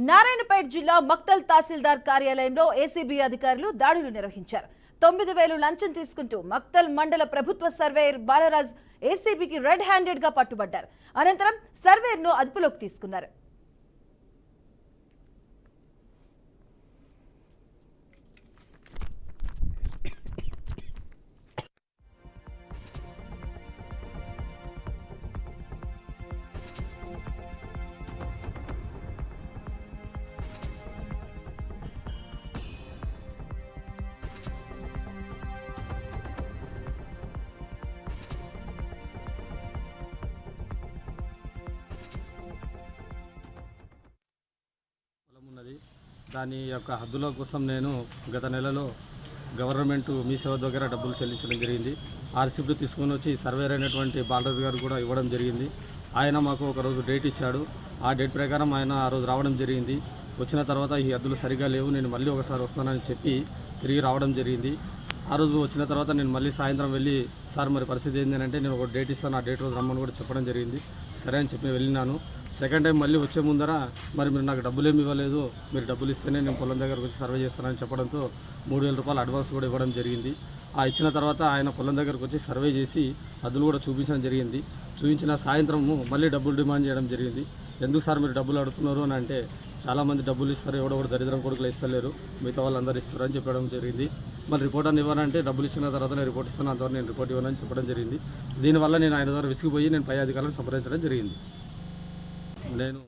నారాయణపేట జిల్లా మక్తల్ తహసీల్దార్ కార్యాలయంలో ఏసీబీ అధికారులు దాడులు నిర్వహించారు. 9,000 లంచం తీసుకుంటూ మక్తల్ మండల ప్రభుత్వ సర్వేయర్ బాలరాజ్ ఏసీబీకి రెడ్ హ్యాండెడ్ గా పట్టుబడ్డారు. అనంతరం సర్వేయర్ ను అదుపులోకి తీసుకున్నారు. దాని యొక్క హద్దుల కోసం నేను గత నెలలో గవర్నమెంట్ మీ సేవ దగ్గర డబ్బులు చెల్లించడం జరిగింది. ఆ రిసిప్ట్ తీసుకొని వచ్చి సర్వేర్ అయినటువంటి బాలరాజు గారు కూడా ఇవ్వడం జరిగింది. ఆయన మాకు ఒకరోజు డేట్ ఇచ్చాడు. ఆ డేట్ ప్రకారం ఆయన ఆ రోజు రావడం జరిగింది. వచ్చిన తర్వాత ఈ హద్దులు సరిగా లేవు, నేను మళ్ళీ ఒకసారి వస్తానని చెప్పి తిరిగి రావడం జరిగింది. ఆ రోజు వచ్చిన తర్వాత నేను మళ్ళీ సాయంత్రం వెళ్ళి సార్ మరి పరిస్థితి ఏంటంటే నేను ఒక డేట్ ఇస్తాను, ఆ డేట్ రోజు రమ్మని కూడా చెప్పడం జరిగింది. సరే అని చెప్పి వెళ్ళినాను. సెకండ్ టైం మళ్ళీ వచ్చే ముందర మరి మీరు నాకు డబ్బులు ఏమి ఇవ్వలేదు, మీరు డబ్బులు ఇస్తేనే నేను పొలం దగ్గరకు వచ్చి సర్వే చేస్తానని చెప్పడంతో 3,000 రూపాయలు అడ్వాన్స్ కూడా ఇవ్వడం జరిగింది. ఆ ఇచ్చిన తర్వాత ఆయన పొలం దగ్గరకు వచ్చి సర్వే చేసి హద్దులు కూడా చూపించడం జరిగింది. చూపించిన సాయంత్రము మళ్ళీ డబ్బులు డిమాండ్ చేయడం జరిగింది. ఎందుకు సార్ మీరు డబ్బులు అడుగుతున్నారు అని అంటే, చాలామంది డబ్బులు ఇస్తారు, ఎవడొకటి దరిద్రం కొడుకులు ఇస్తలేరు, మిగతా వాళ్ళందరూ ఇస్తారు అని చెప్పడం జరిగింది. మళ్ళీ రిపోర్ట్ అని ఇవ్వాలంటే డబ్బులు ఇచ్చిన తర్వాత నేను రిపోర్ట్ ఇస్తాను, అంతవరకు నేను రిపోర్ట్ ఇవ్వనని చెప్పడం జరిగింది. దీనివల్ల నేను ఆయన ద్వారా విసిగిపోయి నేను పై అధికారులను సంప్రదించడం జరిగింది. నేను